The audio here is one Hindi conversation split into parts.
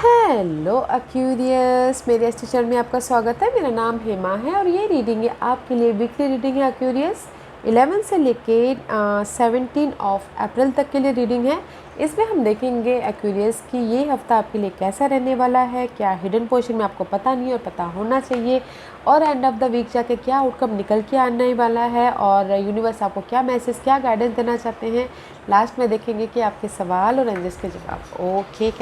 हेलो एक्यूरियस, मेरे इस टीचर में आपका स्वागत है। मेरा नाम हेमा है और ये रीडिंग है आपके लिए वीकली रीडिंग है एक्यूरियस 11 से लेके 17 ऑफ अप्रैल तक के लिए रीडिंग है। इसमें हम देखेंगे एक्यूरियस कि ये हफ्ता आपके लिए कैसा रहने वाला है, क्या हिडन पोर्शन में आपको पता नहीं और पता होना चाहिए, और एंड ऑफ द वीक जाके क्या आउटकम निकल के आने वाला है और यूनिवर्स आपको क्या मैसेज, क्या गाइडेंस देना चाहते हैं। लास्ट में देखेंगे कि आपके सवाल और एंजल्स के जवाब। ओके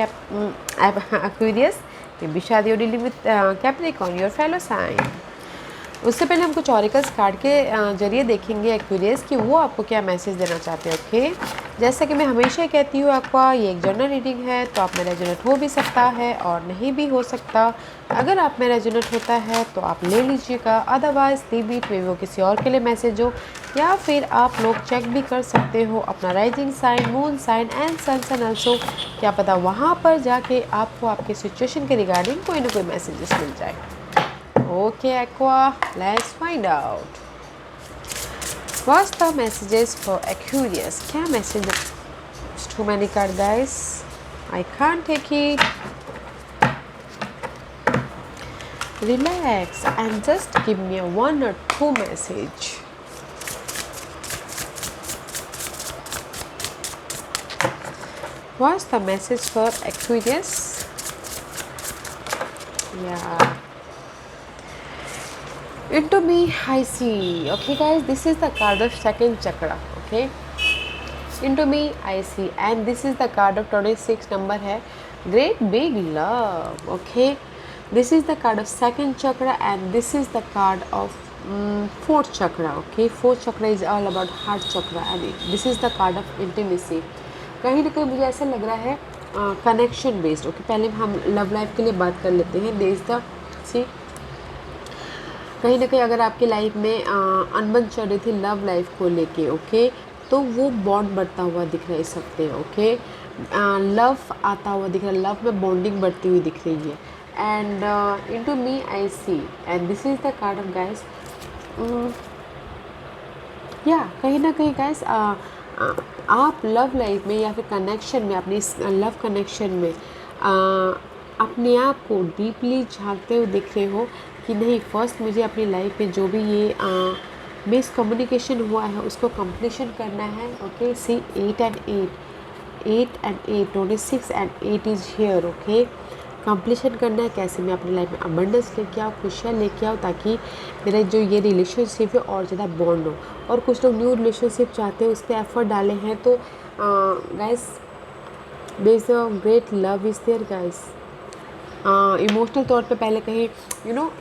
Aquarius, may be शादी और dealing with Capricorn your fellow sign. उससे पहले हम कुछ ऑरिकल्स कार्ड के जरिए देखेंगे एक्वेरियस कि वो आपको क्या मैसेज देना चाहते हैं। ओके, जैसा कि मैं हमेशा कहती हूँ आपका ये एक जनरल रीडिंग है, तो आप में रेजोनेट हो भी सकता है और नहीं भी हो सकता। अगर आप में रेजोनेट होता है तो आप ले लीजिएगा, अदरवाइज लीव इट, वे वो किसी और के लिए मैसेज हो, या फिर आप लोग चेक भी कर सकते हो अपना rising sign, moon sign and sun sign also. क्या पता वहाँ पर जाके आपको आपके सिचुएशन के रिगार्डिंग कोई ना कोई मैसेजेस मिल जाए। Okay, Aqua, let's find out. What's the messages for Aquarius? क्या message? It's too many cards, guys. I can't take it. Relax and just give me a one or two message. What's the message for Aquarius? Yeah. Into me, I see. Okay, guys, this is the card of second chakra. Okay, into me, I see, and this is the card of 26 number है great big love. Okay, this is the card of second chakra and this is the card of fourth chakra. Okay, fourth chakra is all about heart chakra and this is the card of intimacy. कहीं ना कहीं मुझे ऐसा लग रहा है कनेक्शन बेस्ड। ओके, पहले हम लव लाइफ के लिए बात कर लेते हैं। देश द सी, कहीं ना कहीं अगर आपकी लाइफ में अनबन चल रही थी लव लाइफ को लेके, ओके, तो वो बॉन्ड बढ़ता हुआ दिख रहा है इस हफ्ते। ओके, लव आता हुआ दिख रहा है, लव में बॉन्डिंग बढ़ती हुई दिख रही है। And into me I see and this is the card of guys. या कहीं ना कहीं गाइस आप लव लाइफ में या फिर कनेक्शन में, अपनी लव कनेक्शन में अपने आप को डीपली झांकते हुए दिख रहे हो कि नहीं, फर्स्ट मुझे अपनी लाइफ में जो भी ये मिसकम्युनिकेशन हुआ है उसको कंप्लीशन करना है। Okay, see 8 and 8 26 and 8 is here. Okay, completion करना है। कैसे मैं अपनी लाइफ में अबंडेंस लेके आऊँ, खुशियाँ लेके आऊँ, ताकि मेरा जो ये रिलेशनशिप है और ज़्यादा बॉन्ड हो। और कुछ लोग न्यू रिलेशनशिप चाहते हैं, उस पर एफर्ट डाले हैं, तो guys there is a great love is there guys. Emotional तौर पे पहले कहीं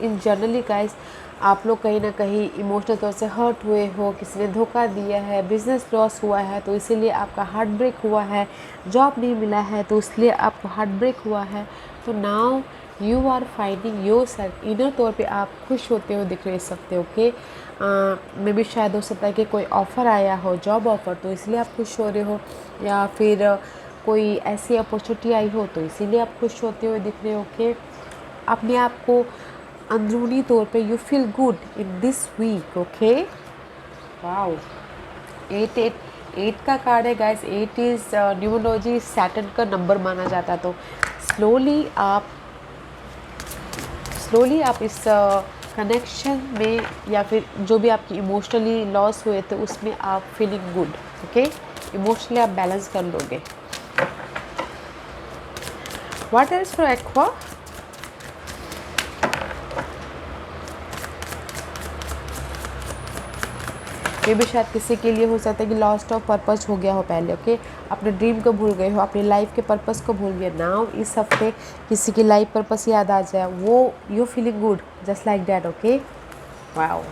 इन जनरली गाइस आप लोग कहीं ना कहीं इमोशनल तौर से हर्ट हुए हो, किसी ने धोखा दिया है, बिजनेस लॉस हुआ है तो इसीलिए आपका हार्ट ब्रेक हुआ है, जॉब नहीं मिला है तो इसलिए आपको हार्ट ब्रेक हुआ है। तो now you are finding yourself, inner तौर पे आप खुश होते हुए दिख रहे सकते। ओके, मे भी शायद हो सकता है कि कोई ऑफ़र आया हो, जॉब ऑफ़र, तो इसलिए आप खुश हो रहे हो, या फिर कोई ऐसी अपॉर्चुनिटी आई हो तो इसीलिए आप खुश होते हुए दिख रहे हो। कि अपने आप को अंदरूनी तौर पे you feel good in this week. Okay, wow, 8 का कार्ड है गाइस। 8 इज़ न्यूमरोलॉजी सैटर्न का नंबर माना जाता है। तो स्लोली आप इस कनेक्शन में या फिर जो भी आपकी इमोशनली लॉस हुए थे उसमें आप फीलिंग गुड। ओके, इमोशनली आप बैलेंस कर लोगे। What else for Aqua? ये भी शायद किसी के लिए हो सकता है कि लॉस्ट ऑफ पर्पस हो गया हो पहले। ओके, अपने ड्रीम को भूल गए हो, अपनी लाइफ के पर्पस को भूल गए। नाउ इस हफ्ते किसी की लाइफ पर्पस याद आ जाए, वो you feeling good just like that. Okay, wow,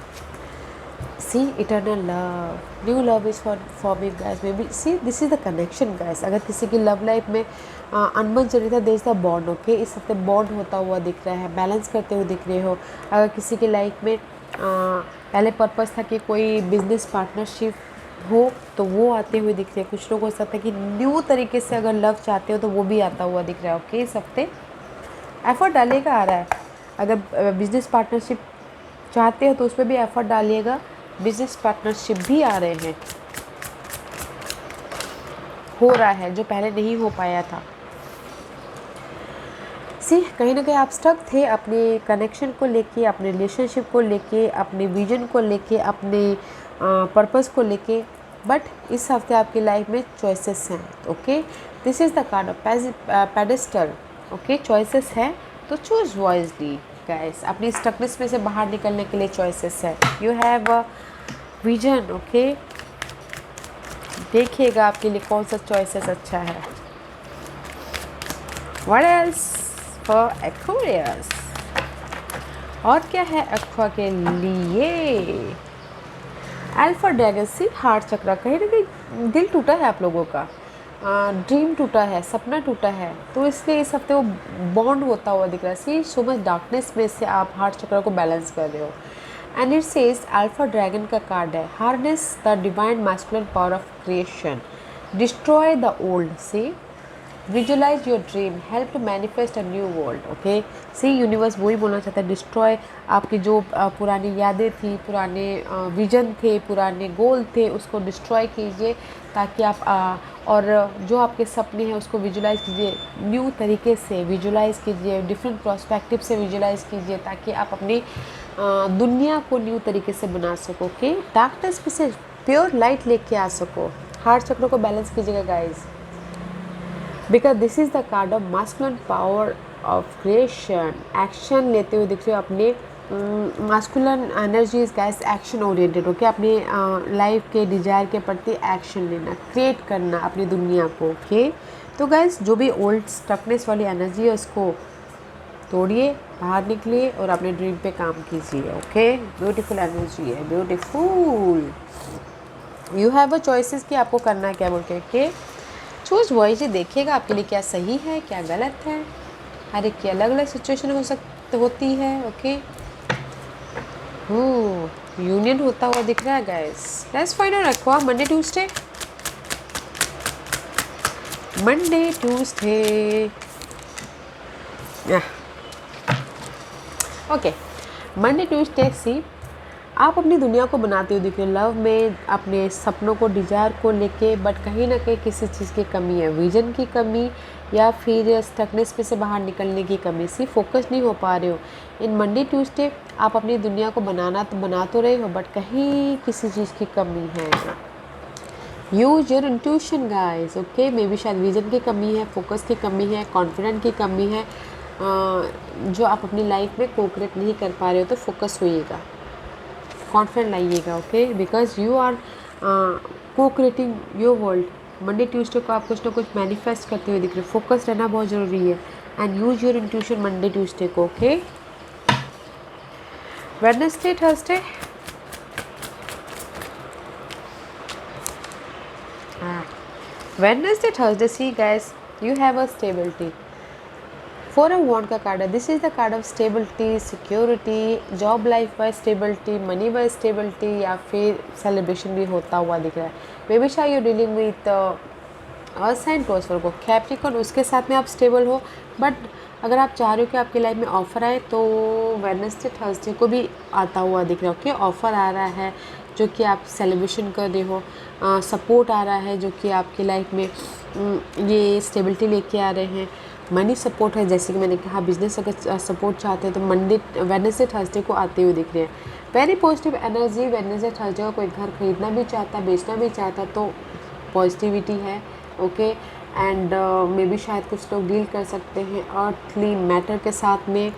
see eternal love, new love is for me guys. Maybe see this is the connection guys. अगर किसी की लव लाइफ में अनबन चल रही था, there is the bond. Okay, इस हफ्ते बॉन्ड होता हुआ दिख रहा है, बैलेंस करते हुए दिख रहे हो। अगर किसी की लाइफ में पहले पर्पस था कि कोई बिजनेस पार्टनरशिप हो तो वो आते हुए दिख रहे हैं। कुछ लोग हो सकता है कि न्यू तरीके से अगर लव चाहते हो तो वो भी आता हुआ दिख रहा है। ओके, इस हफ्ते एफर्ट डालेगा आ रहा है। अगर बिजनेस पार्टनरशिप चाहते हो तो उस पर भी एफर्ट डालिएगा। बिजनेस पार्टनरशिप भी आ रहे हैं, हो रहा है जो पहले नहीं हो पाया था। सी कहीं ना कहीं आप स्टक थे अपने कनेक्शन को लेके, अपने रिलेशनशिप को लेके, अपने विजन को लेके, अपने पर्पस को लेके, बट इस हफ्ते आपकी लाइफ में चॉइसेस हैं। Okay, this is the card of pedestal. Okay, choices हैं तो चूज वॉइसली गाइस। अपनी स्टकनेस में से बाहर निकलने के लिए चॉइसेस है। You have a vision. Okay, देखिएगा आपके लिए कौन सा चॉइसेस अच्छा है। What else for Aquarius? और क्या है एक्वा के लिए? अल्फा ड्रैगन सी हार्ट चक्र। कहीं ना कहीं दिल टूटा है आप लोगों का, ड्रीम टूटा है, सपना टूटा है, तो इसलिए इस हफ्ते वो बॉन्ड होता हुआ दिख रहा है। सी सो मच डार्कनेस में से आप हार्ट चक्र को बैलेंस कर रहे हो। And it says alpha dragon का कार्ड है, harness the divine masculine power of creation, destroy the old, see visualise your dream, help to manifest a new world. Okay, see universe वही बोलना चाहता है, डिस्ट्रॉय आपकी जो पुरानी यादें थी, पुराने विजन थे, पुराने गोल थे, उसको डिस्ट्रॉय कीजिए ताकि आप और जो आपके सपने हैं उसको विजुलाइज कीजिए, न्यू तरीके से विजुलाइज कीजिए, डिफरेंट प्रोस्पेक्टिव से विजुलाइज कीजिए ताकि आप अपनी दुनिया को न्यू तरीके से बना सको। ओके, डार्कनेस में से प्योर लाइट लेके आ सको। हार्ट चक्र को बैलेंस कीजिएगा guys, because this is the card of masculine power of creation. Action लेते हुए दिख रहे हो अपने masculine energy is guys action oriented. Okay, अपनी लाइफ के डिजायर के प्रति एक्शन लेना, क्रिएट करना अपनी दुनिया को। ओके, तो गाइस जो भी ओल्ड स्टकनेस वाली एनर्जी है उसको तोड़िए, बाहर निकलिए और अपने ड्रीम पे काम कीजिए। ओके, ब्यूटीफुल एनर्जी है, beautiful. You have a choices कि आपको करना है क्या बोल के। ओके, चूज वॉइसली, देखिएगा आपके लिए क्या सही है क्या गलत है। हर एक की अलग अलग सिचुएशन होती है। ओके, यूनियन होता हुआ दिख रहा है गाइस। लेट्स फाइंड आउट एक्वा Monday Tuesday. Monday Tuesday okay, Monday Tuesday see आप अपनी दुनिया को बनाते हुए दिख रहे हो, लव में अपने सपनों को, डिजायर को लेके, बट कहीं ना कहीं किसी चीज़ की कमी है, विजन की कमी या फिर स्टकनेस में से बाहर निकलने की कमी। सी फोकस नहीं हो पा रहे हो। इन मंडे ट्यूसडे आप अपनी दुनिया को बना तो रहे हो, बट कहीं किसी चीज़ की कमी है। Use your intuition guys. Okay, may be शायद विजन की कमी है, फोकस की कमी है, कॉन्फिडेंट की कमी है, जो आप अपनी लाइफ में कोऑपरेट नहीं कर पा रहे हो, तो फोकस होइएगा, कॉन्फिडेंट लाइएगा। ओके, बिकॉज यू आर को creating your world. Monday Tuesday को आप कुछ ना कुछ मैनिफेस्ट करते हुए दिख रहे हो। फोकस रहना बहुत ज़रूरी है and use your intuition Monday Tuesday को। Okay, Wednesday Thursday Wednesday Thursday see guys you have a stability. Four of wand का कार्ड है, this is the card of stability, security, job life by stability, money by stability, या फिर सेलिब्रेशन भी होता हुआ दिख रहा है। मे बी शायद यू डीलिंग विथ साइन टोसफर को कैप्रिकॉर्न, उसके साथ में आप स्टेबल हो। बट अगर आप चाह रहे हो कि आपकी लाइफ में ऑफ़र आए तो वेडनेसडे थर्सडे को भी आता हुआ दिख रहा है। ओके, ऑफ़र आ रहा है जो कि आप सेलिब्रेशन कर रहे हो, सपोर्ट आ रहा है जो कि आपकी लाइफ में ये स्टेबिलिटी लेके आ रहे हैं, मनी सपोर्ट है, जैसे कि मैंने कहा बिजनेस अगर सपोर्ट चाहते हैं तो मंडे वेडनेसडे थर्सडे को आते हुए दिख रहे हैं। Very positive energy. Wednesday Thursday को कोई घर खरीदना भी चाहता, बेचना भी चाहता तो पॉजिटिविटी है। ओके, एंड मे बी शायद कुछ लोग डील कर सकते हैं अर्थली मैटर के साथ में।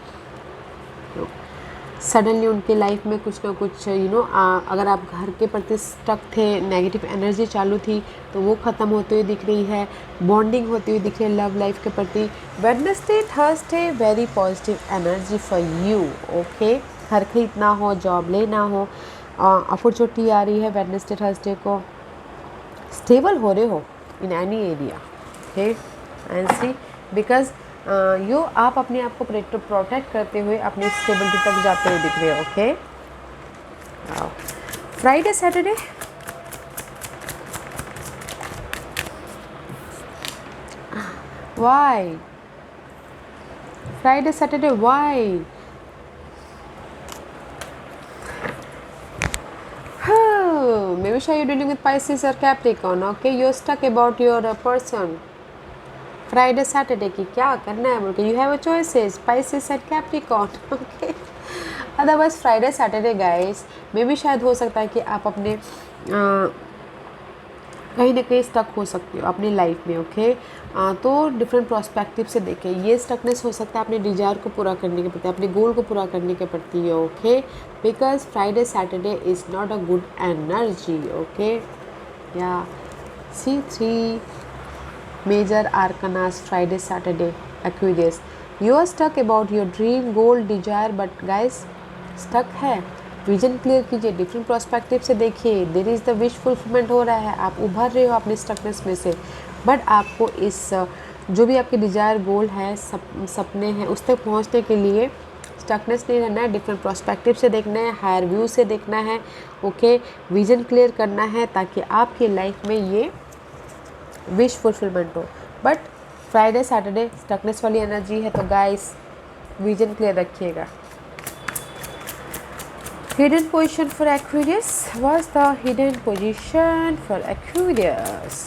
सडनली उनके लाइफ में कुछ ना कुछ अगर आप घर के प्रति स्टक थे, नेगेटिव एनर्जी चालू थी तो वो ख़त्म होते हुए दिख रही है, बॉन्डिंग होती हुई दिख रही है लव लाइफ के प्रति। Wednesday Thursday very positive energy for you. Okay, घर खरीदना हो, जॉब लेना हो, अपॉर्चुनिटी आ रही है वेडनेसडे थर्सडे को, स्टेबल हो रहे हो in any area. Okay, and see because आप अपने आप को प्रोटेक्ट करते हुए अपनी स्टेबिलिटी तक जाते हुए दिख रहे हो। Okay, Friday Saturday why, Friday Saturday why, maybe sure you're dealing with Pisces or Capricorn. Okay, you're stuck about your person. Friday Saturday की क्या करना है बोल के, you have a choices, spices and Capricorn, okay. Otherwise Friday Saturday guys में भी शायद हो सकता है कि आप अपने कहीं ना कहीं स्टक हो सकते हो अपनी लाइफ में, ओके। तो डिफरेंट प्रोस्पेक्टिव से देखें, ये स्टकनेस हो सकता है अपने डिजायर को पूरा करने के प्रति, अपने गोल को पूरा करने के प्रति है, okay. Because Friday Saturday is not a good energy, okay. या C3 major arcanas Friday Saturday Aquarius, you are stuck about your dream goal desire, but guys stuck है, विजन क्लियर कीजिए, डिफरेंट प्रोस्पेक्टिव से देखिए, there is the wish fulfilment हो रहा है, आप उभर रहे हो अपने स्टकनेस में से। बट आपको इस जो भी आपके डिजायर गोल है, सपने हैं, उस तक पहुंचने के लिए स्टकनेस नहीं रहना है, डिफरेंट प्रोस्पेक्टिव से देखना है, हायर व्यू से देखना है, ओके। विजन क्लियर करना है ताकि आपकी लाइफ में ये विश फुलफिलमेंट हो। बट फ्राइडे सैटरडे स्टकनेस वाली एनर्जी है, तो गाइस विजन क्लियर रखिएगा। Hidden position for Aquarius. What's the hidden position for Aquarius?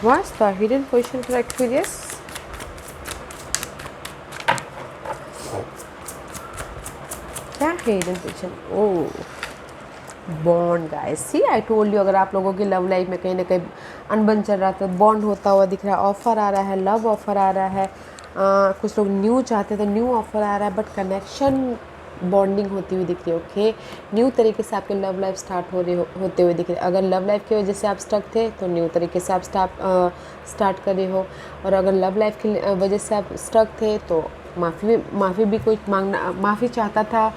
What's the hidden position for Aquarius? क्या है hidden position? Oh, bond guys, see I told you, अगर आप लोगों की लव लाइफ में कहीं ना कहीं अनबन चल रहा है तो बॉन्ड होता हुआ दिख रहा है, ऑफर आ रहा है, लव ऑफर आ रहा है, कुछ लोग न्यू चाहते हैं तो न्यू ऑफर आ रहा है, बट कनेक्शन बॉन्डिंग होती हुई दिख रही है, ओके। न्यू तरीके से आपके लव लाइफ स्टार्ट होते हुए दिख रहे हैं। अगर लव लाइफ की वजह से आप स्टक थे तो न्यू तरीके से आप स्टार्ट कर रहे हो, और अगर लव लाइफ की वजह से आप स्टक थे तो माफ़ी भी कोई मांगना, माफ़ी चाहता था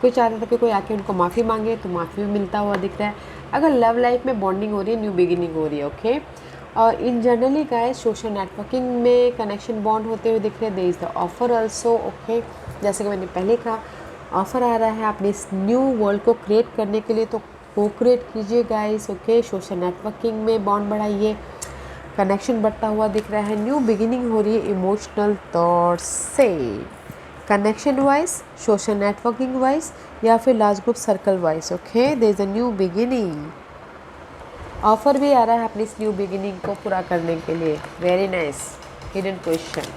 कि कोई आके उनको माफ़ी मांगे, तो माफ़ी भी मिलता हुआ दिख रहा है। अगर लव लाइफ में बॉन्डिंग हो रही है, न्यू बिगिनिंग हो रही है, ओके। और इन जनरली गाइस सोशल नेटवर्किंग में कनेक्शन बॉन्ड होते हुए दिख रहे हैं, there is the offer also, okay. जैसे कि मैंने पहले कहा, ऑफर आ रहा है अपने इस न्यू वर्ल्ड को क्रिएट करने के लिए, तो को क्रिएट कीजिए गाइस, ओके। सोशल नेटवर्किंग में बॉन्ड बढ़ाइए, कनेक्शन बढ़ता हुआ दिख रहा है, न्यू बिगिनिंग हो रही है इमोशनल तौर से, connection wise, social networking wise, या फिर large group circle wise, okay. There is a new beginning, offer भी आ रहा है अपनी इस न्यू बिगिनिंग को पूरा करने के लिए। Very nice hidden question.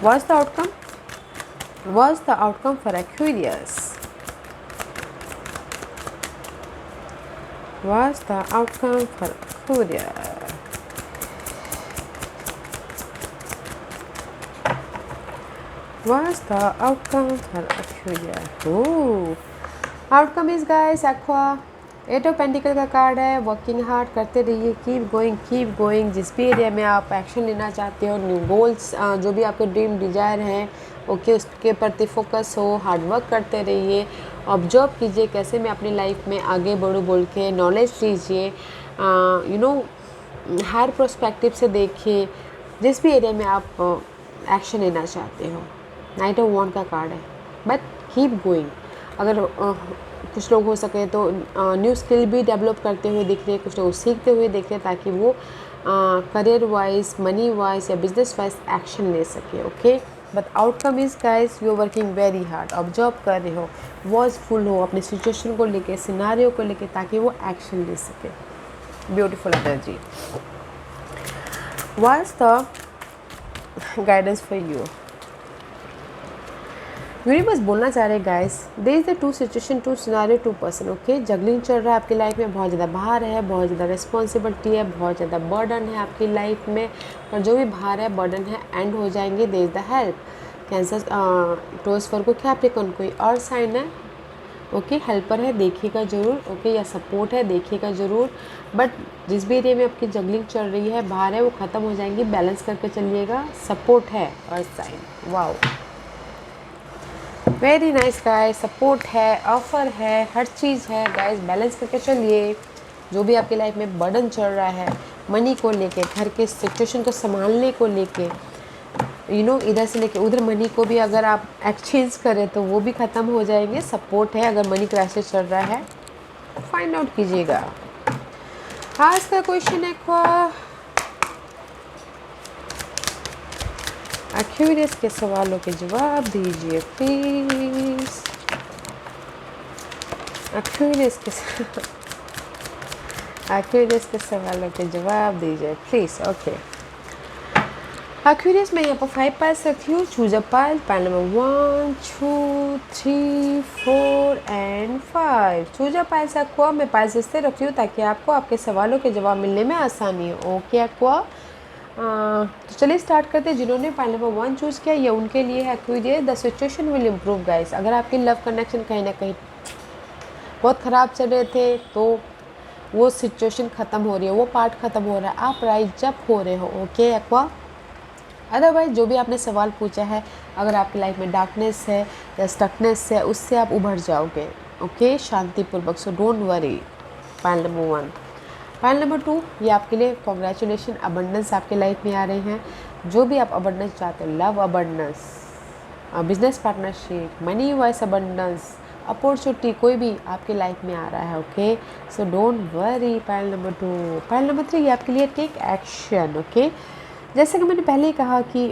What's the outcome? What's the outcome for Aquarius? What's the outcome for Aquarius? What's the outcome for Aquarius? Oh, outcome is guys Aqua, 8 of pentacle का कार्ड है। वर्किंग हार्ड करते रहिए, कीप गोइंग। जिस भी एरिया में आप एक्शन लेना चाहते हो, न्यू गोल्स, जो भी आपके ड्रीम डिजायर हैं, ओके, उसके प्रति फोकस हो, हार्ड वर्क करते रहिए, ऑब्जर्व कीजिए कैसे मैं अपनी लाइफ में आगे बढ़ूँ बोल के, नॉलेज लीजिए, हायर प्रोस्पेक्टिव से देखिए जिस भी एरिया में आप एक्शन लेना चाहते हो। नाइट ऑफ वॉन्ड का कार्ड है, बट कीप गोइंग। अगर कुछ लोग हो सके तो न्यू स्किल भी डेवलप करते हुए दिख रहे हैं, कुछ लोग सीखते हुए दिख रहे हैं, ताकि वो करियर वाइज, मनी वाइज या बिजनेस वाइज एक्शन ले सके, okay. But outcome is guys you are working very hard, observe कर रहे हो, वॉचफुल हो अपने सिचुएशन को लेके, सिनारियो को लेके, ताकि वो एक्शन ले सके। Beautiful energy. What's the guidance for you? Universe बोलना चाह रहे guys, there is the two situation, two scenario, two person, okay. Juggling चल रहा है आपकी लाइफ में, बहुत ज़्यादा भार है, बहुत ज़्यादा रिस्पॉन्सिबिलिटी है, बहुत ज़्यादा बर्डन है आपकी लाइफ में, पर जो भी भार है, बर्डन है, एंड हो जाएंगे। There is the help. Cancer, टोस फर को, कैप्रिकॉर्न कोई और साइन है, ओके, हेल्पर है, देखिएगा ज़रूर, ओके, या सपोर्ट है, देखिएगा ज़रूर। बट जिस भी एरिया में आपकी जगलिंग चल रही है, बाहर है, वो ख़त्म हो जाएंगी, बैलेंस करके चलिएगा। सपोर्ट है और sign, wow, very nice guys. Support है, ऑफर है, हर चीज़ है गाइस, बैलेंस करके चलिए। जो भी आपकी लाइफ में बर्डन चल रहा है, मनी को लेके, घर के सिचुएशन को संभालने को लेके, इधर से लेके उधर मनी को भी अगर आप एक्सचेंज करें तो वो भी ख़त्म हो जाएंगे। सपोर्ट है, अगर मनी क्राइसिस चल रहा है फाइंड आउट कीजिएगा। आज का क्वेश्चन है एक्वेरियस के सवालों के जवाब दीजिए प्लीज़। एक्वेरियस के सवालों के जवाब दीजिए प्लीज़। ओके, एक्वेरियस मैं यहाँ पर 5 पाइल्स रखी हूँ। Choose a pile, pile number 1 2 3 4 and 5। Choose a piles aqua, मैं पाइल्स इससे रखी हूँ ताकि आपको आपके सवालों के जवाब मिलने में आसानी हो। ओके एक्वा, तो चलिए स्टार्ट करते हैं। जिन्होंने पाइल नंबर 1 चूज़ किया ये उनके लिए है Aquarius, the situation will improve guys. अगर आपके लव कनेक्शन कहीं ना कहीं बहुत ख़राब चल रहे थे तो वो सिचुएशन ख़त्म हो रही है, वो पार्ट ख़त्म हो रहा है, आप राइज अप हो रहे हो। ओके एक्वा, अदरवाइज जो भी आपने सवाल पूछा है, अगर आपकी लाइफ में डार्कनेस है या स्टकनेस है, उससे आप उभर जाओगे। ओके, शांतिपूर्वक, so don't worry. Pile number 1। Pile number 2, ये आपके लिए कॉन्ग्रेचुलेशन, अबंडेंस आपके लाइफ में आ रहे हैं। जो भी आप अबंडेंस चाहते हो, love abundance, business partnership, money wise abundance, opportunity, कोई भी आपके लाइफ में आ रहा है। Okay, so don't worry. Pile number 2। Pile number 3, ये आपके लिए टेक एक्शन। ओके, जैसे कि मैंने पहले ही कहा कि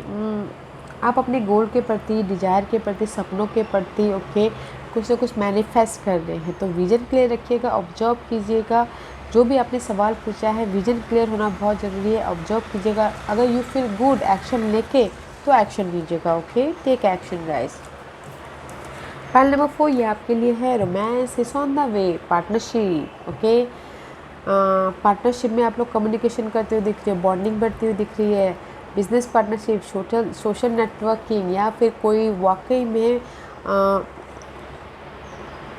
आप अपने गोल के प्रति, डिजायर के प्रति, सपनों के प्रति ओके कुछ ना कुछ मैनिफेस्ट कर रहे हैं, तो विज़न क्लियर रखिएगा, ऑब्जर्व कीजिएगा। जो भी आपने सवाल पूछा है, विज़न क्लियर होना बहुत ज़रूरी है, ऑब्जर्व कीजिएगा। अगर यू फील गुड एक्शन लेके तो एक्शन लीजिएगा। Okay, take action guys. File number 4, ये आपके लिए है romance is on the way, partnership. Okay, partnership में आप लोग कम्युनिकेशन करते हुए दिख रही है, बॉन्डिंग बढ़ती हुई दिख रही है, बिजनेस पार्टनरशिप, सोशल नेटवर्किंग, या फिर कोई वाकई में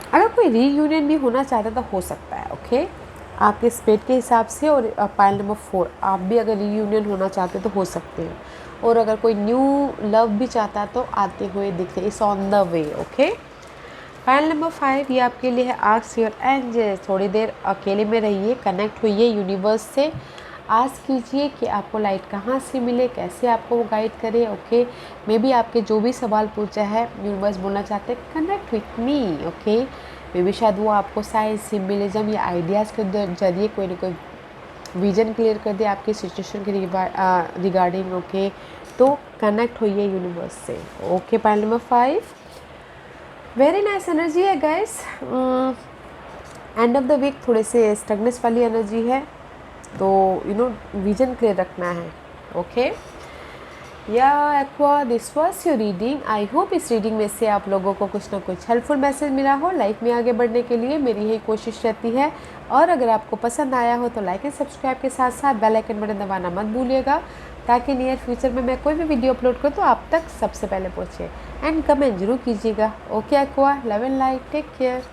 अगर कोई रीयूनियन भी होना चाहता तो हो सकता है। ओके, आपके स्पेट के हिसाब से। और पाइल नंबर 4, आप भी अगर रीयूनियन होना चाहते तो हो सकते हैं। और अगर कोई न्यू लव भी चाहता है तो आते हुए दिख रहे, it's on the way. Okay, file number 5, ये आपके लिए है आस्क योर एंजल्स। थोड़ी देर अकेले में रहिए, कनेक्ट होइए यूनिवर्स से, आस्क कीजिए कि आपको लाइट कहाँ से मिले, कैसे आपको वो गाइड करे। ओके, मे बी आपके जो भी सवाल पूछा है यूनिवर्स बोलना चाहते हैं connect with me. Okay, may be शायद वो आपको साइंस, सिम्बलिज्म या आइडियाज़ के जरिए कोई ना कोई विजन क्लियर कर दे आपकी सिचुएशन के रिगार्डिंग। ओके, तो कनेक्ट होइए यूनिवर्स से। Okay, pile number 5, very nice energy है guys. And of the week थोड़े से स्टगनेस वाली एनर्जी है, तो विजन क्लियर रखना है। ओके, या aqua, this was your reading. I hope इस रीडिंग में से आप लोगों को कुछ ना कुछ हेल्पफुल मैसेज मिला हो। लाइफ में आगे बढ़ने के लिए मेरी यही कोशिश रहती है। और अगर आपको पसंद आया हो तो लाइक एंड सब्सक्राइब के साथ साथ बेल आइकन बटन दबाना मत भूलिएगा, ताकि नियर फ्यूचर में मैं कोई भी वीडियो अपलोड करूँ तो आप तक सबसे पहले पहुँचे। एंड कमेंट जरूर कीजिएगा। Okay Aqua, love and light, take care.